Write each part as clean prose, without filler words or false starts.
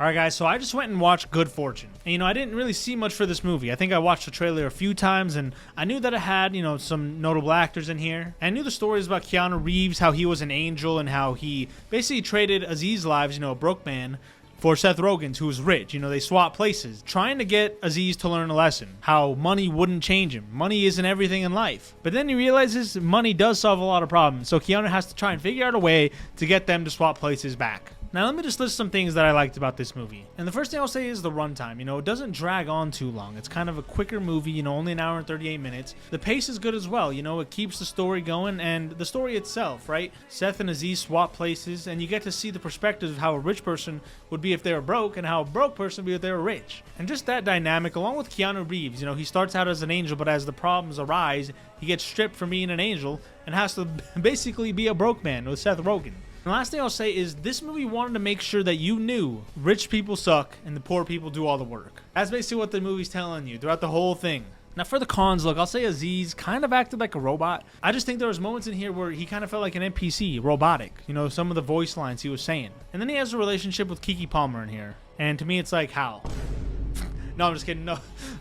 All right, guys, so I just went and watched Good Fortune. And, I didn't really see much for this movie. I think I watched the trailer a few times, and I knew that it had, some notable actors in here. And I knew the stories about Keanu Reeves, how he was an angel, and how he basically traded Aziz lives, a broke man, for Seth Rogen's, who was rich. They swap places, trying to get Aziz to learn a lesson, how money wouldn't change him. Money isn't everything in life. But then he realizes money does solve a lot of problems, so Keanu has to try and figure out a way to get them to swap places back. Now, let me just list some things that I liked about this movie. And the first thing I'll say is the runtime. It doesn't drag on too long. It's kind of a quicker movie, only an hour and 38 minutes. The pace is good as well. It keeps the story going, and the story itself, right? Seth and Aziz swap places, and you get to see the perspective of how a rich person would be if they were broke, and how a broke person would be if they were rich. And just that dynamic, along with Keanu Reeves, he starts out as an angel, but as the problems arise, he gets stripped from being an angel and has to basically be a broke man with Seth Rogen. The last thing I'll say is this movie wanted to make sure that you knew rich people suck and the poor people do all the work. That's basically what the movie's telling you throughout the whole thing. Now, for the cons, look, I'll say Aziz kind of acted like a robot. I just think there was moments in here where he kind of felt like an NPC, robotic. Some of the voice lines he was saying. And then he has a relationship with Keke Palmer in here. And to me, it's like, how? No, I'm just kidding.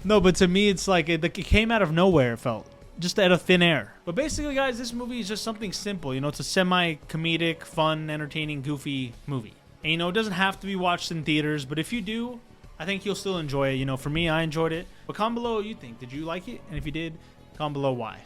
No, but to me, it's like it came out of nowhere, it felt. Just out of thin air. But basically, guys, this movie is just something simple. It's a semi-comedic, fun, entertaining, goofy movie. And, it doesn't have to be watched in theaters, but if you do, I think you'll still enjoy it. For me, I enjoyed it. But comment below what you think. Did you like it? And if you did, comment below why.